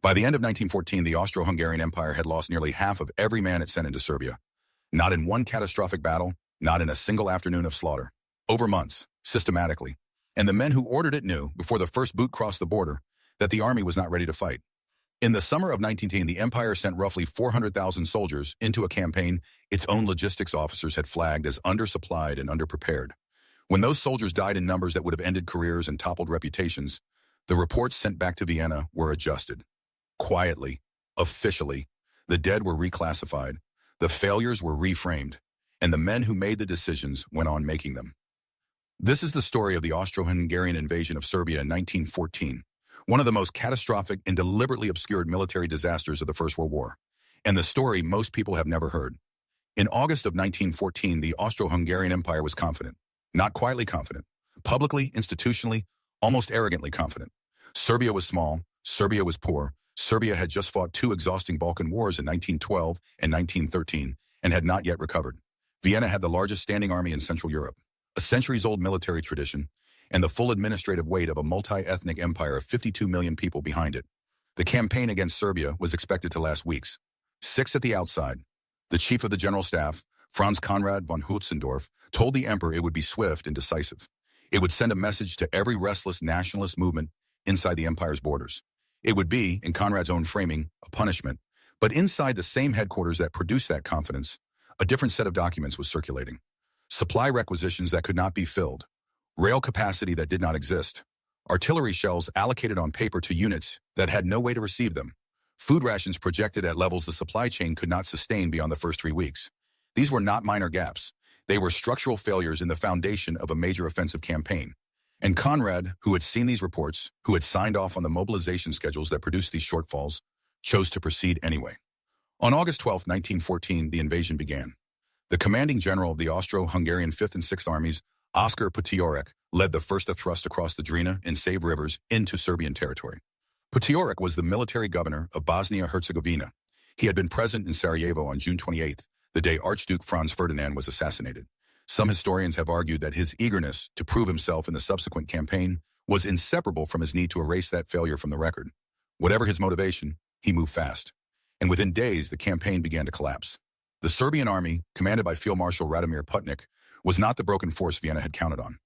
By the end of 1914, the Austro-Hungarian Empire had lost nearly half of every man it sent into Serbia. Not in one catastrophic battle, not in a single afternoon of slaughter. Over months, systematically. And the men who ordered it knew, before the first boot crossed the border, that the army was not ready to fight. In the summer of 1910, the empire sent roughly 400,000 soldiers into a campaign its own logistics officers had flagged as undersupplied and underprepared. When those soldiers died in numbers that would have ended careers and toppled reputations, the reports sent back to Vienna were adjusted. Quietly, officially, the dead were reclassified, the failures were reframed, and the men who made the decisions went on making them. This is the story of the Austro-Hungarian invasion of Serbia in 1914, one of the most catastrophic and deliberately obscured military disasters of the First World War, and the story most people have never heard. In August of 1914, the Austro-Hungarian Empire was confident, not quietly confident, publicly, institutionally, almost arrogantly confident. Serbia was small, Serbia was poor, Serbia had just fought two exhausting Balkan wars in 1912 and 1913 and had not yet recovered. Vienna had the largest standing army in Central Europe, a centuries-old military tradition, and the full administrative weight of a multi-ethnic empire of 52 million people behind it. The campaign against Serbia was expected to last weeks. 6 at the outside. The chief of the general staff, Franz Conrad von Hötzendorf, told the emperor it would be swift and decisive. It would send a message to every restless nationalist movement inside the empire's borders. It would be, in Conrad's own framing, a punishment, but inside the same headquarters that produced that confidence, a different set of documents was circulating. Supply requisitions that could not be filled, rail capacity that did not exist, artillery shells allocated on paper to units that had no way to receive them, food rations projected at levels the supply chain could not sustain beyond the first 3 weeks. These were not minor gaps. They were structural failures in the foundation of a major offensive campaign. And Conrad, who had seen these reports, who had signed off on the mobilization schedules that produced these shortfalls, chose to proceed anyway. On August 12, 1914, the invasion began. The commanding general of the Austro-Hungarian 5th and 6th Armies, Oskar Potiorek, led the first thrust across the Drina and Save rivers into Serbian territory. Potiorek was the military governor of Bosnia-Herzegovina. He had been present in Sarajevo on June 28th, the day Archduke Franz Ferdinand was assassinated. Some historians have argued that his eagerness to prove himself in the subsequent campaign was inseparable from his need to erase that failure from the record. Whatever his motivation, he moved fast. And within days, the campaign began to collapse. The Serbian army, commanded by Field Marshal Radomir Putnik, was not the broken force Vienna had counted on.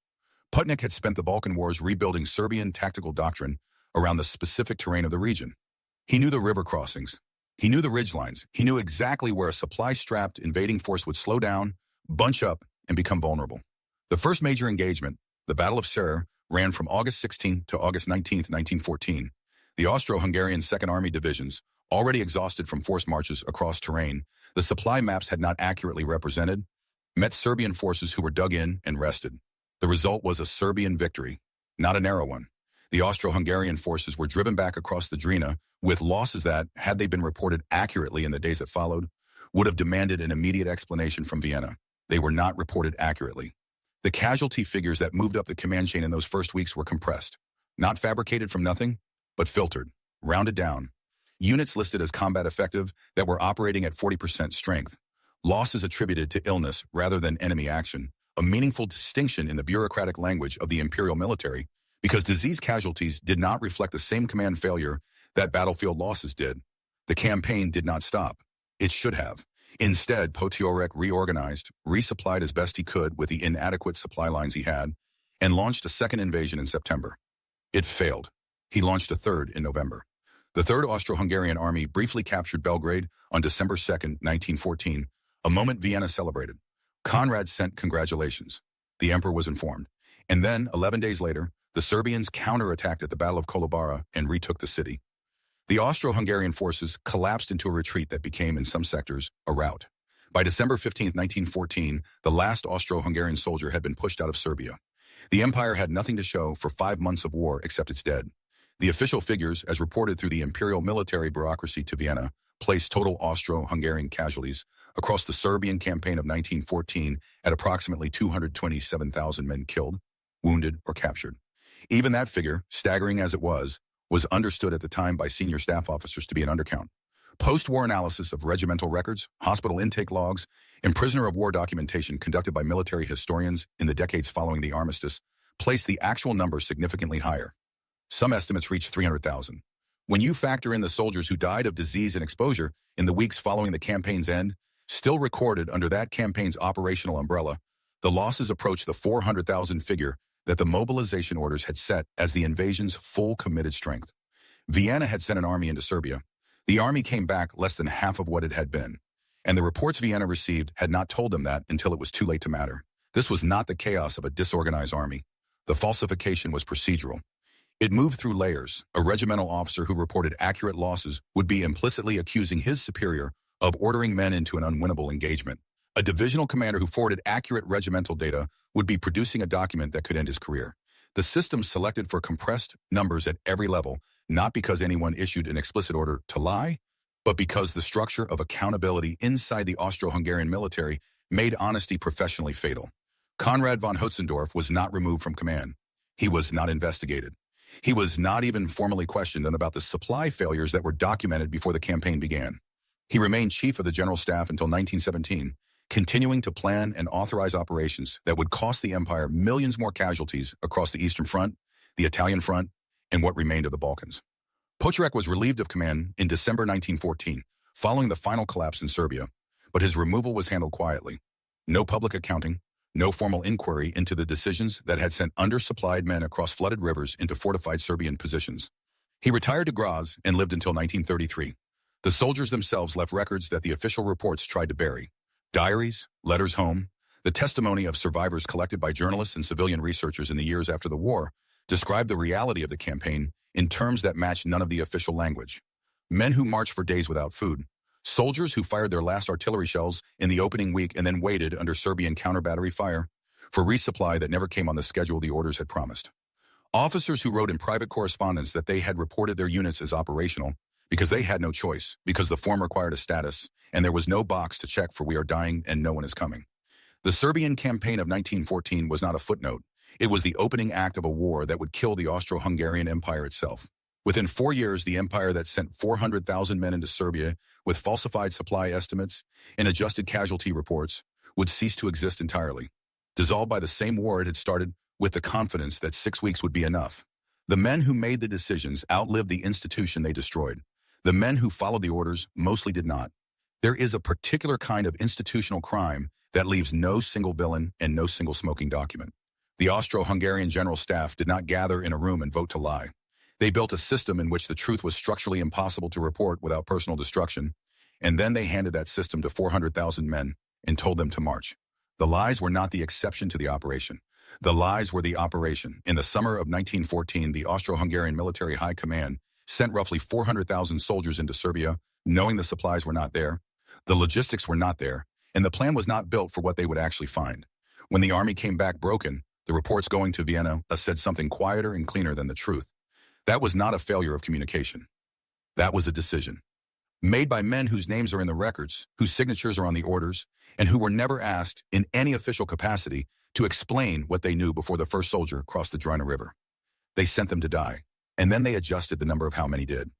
Putnik had spent the Balkan Wars rebuilding Serbian tactical doctrine around the specific terrain of the region. He knew the river crossings. He knew the ridgelines. He knew exactly where a supply-strapped invading force would slow down, bunch up, and become vulnerable. The first major engagement, the Battle of Ser, ran from August 16 to August 19, 1914. The Austro-Hungarian Second Army divisions, already exhausted from forced marches across terrain the supply maps had not accurately represented, met Serbian forces who were dug in and rested. The result was a Serbian victory, not a narrow one. The Austro-Hungarian forces were driven back across the Drina with losses that, had they been reported accurately in the days that followed, would have demanded an immediate explanation from Vienna. They were not reported accurately. The casualty figures that moved up the command chain in those first weeks were compressed, not fabricated from nothing, but filtered, rounded down. Units listed as combat effective that were operating at 40% strength. Losses attributed to illness rather than enemy action, a meaningful distinction in the bureaucratic language of the imperial military, because disease casualties did not reflect the same command failure that battlefield losses did. The campaign did not stop. It should have. Instead, Potiorek reorganized, resupplied as best he could with the inadequate supply lines he had, and launched a second invasion in September. It failed. He launched a third in November. The Third Austro-Hungarian Army briefly captured Belgrade on December 2, 1914, a moment Vienna celebrated. Conrad sent congratulations. The emperor was informed. And then, 11 days later, the Serbians counterattacked at the Battle of Kolubara and retook the city. The Austro-Hungarian forces collapsed into a retreat that became, in some sectors, a rout. By December 15, 1914, the last Austro-Hungarian soldier had been pushed out of Serbia. The empire had nothing to show for 5 months of war except its dead. The official figures, as reported through the imperial military bureaucracy to Vienna, placed total Austro-Hungarian casualties across the Serbian campaign of 1914 at approximately 227,000 men killed, wounded, or captured. Even that figure, staggering as it was understood at the time by senior staff officers to be an undercount. Post-war analysis of regimental records, hospital intake logs, and prisoner of war documentation conducted by military historians in the decades following the armistice placed the actual number significantly higher. Some estimates reached 300,000. When you factor in the soldiers who died of disease and exposure in the weeks following the campaign's end, still recorded under that campaign's operational umbrella, the losses approach the 400,000 figure that the mobilization orders had set as the invasion's full committed strength. Vienna had sent an army into Serbia. The army came back less than half of what it had been, and the reports Vienna received had not told them that until it was too late to matter. This was not the chaos of a disorganized army. The falsification was procedural. It moved through layers. A regimental officer who reported accurate losses would be implicitly accusing his superior of ordering men into an unwinnable engagement. A divisional commander who forwarded accurate regimental data would be producing a document that could end his career. The system selected for compressed numbers at every level, not because anyone issued an explicit order to lie, but because the structure of accountability inside the Austro-Hungarian military made honesty professionally fatal. Konrad von Hötzendorf was not removed from command. He was not investigated. He was not even formally questioned about the supply failures that were documented before the campaign began. He remained chief of the general staff until 1917, continuing to plan and authorize operations that would cost the empire millions more casualties across the Eastern Front, the Italian Front, and what remained of the Balkans. Pocherek was relieved of command in December 1914, following the final collapse in Serbia, but his removal was handled quietly. No public accounting, no formal inquiry into the decisions that had sent undersupplied men across flooded rivers into fortified Serbian positions. He retired to Graz and lived until 1933. The soldiers themselves left records that the official reports tried to bury. Diaries, letters home, the testimony of survivors collected by journalists and civilian researchers in the years after the war described the reality of the campaign in terms that matched none of the official language. Men who marched for days without food, soldiers who fired their last artillery shells in the opening week and then waited under Serbian counter-battery fire for resupply that never came on the schedule the orders had promised. Officers who wrote in private correspondence that they had reported their units as operational because they had no choice, because the form required a status, and there was no box to check for "we are dying and no one is coming." The Serbian campaign of 1914 was not a footnote. It was the opening act of a war that would kill the Austro-Hungarian Empire itself. Within 4 years, the empire that sent 400,000 men into Serbia with falsified supply estimates and adjusted casualty reports would cease to exist entirely, dissolved by the same war it had started with the confidence that 6 weeks would be enough. The men who made the decisions outlived the institution they destroyed. The men who followed the orders mostly did not. There is a particular kind of institutional crime that leaves no single villain and no single smoking document. The Austro-Hungarian General Staff did not gather in a room and vote to lie. They built a system in which the truth was structurally impossible to report without personal destruction, and then they handed that system to 400,000 men and told them to march. The lies were not the exception to the operation. The lies were the operation. In the summer of 1914, the Austro-Hungarian Military High Command sent roughly 400,000 soldiers into Serbia, knowing the supplies were not there, the logistics were not there, and the plan was not built for what they would actually find. When the army came back broken, the reports going to Vienna said something quieter and cleaner than the truth. That was not a failure of communication. That was a decision. Made by men whose names are in the records, whose signatures are on the orders, and who were never asked in any official capacity to explain what they knew before the first soldier crossed the Drina River. They sent them to die, and then they adjusted the number of how many did.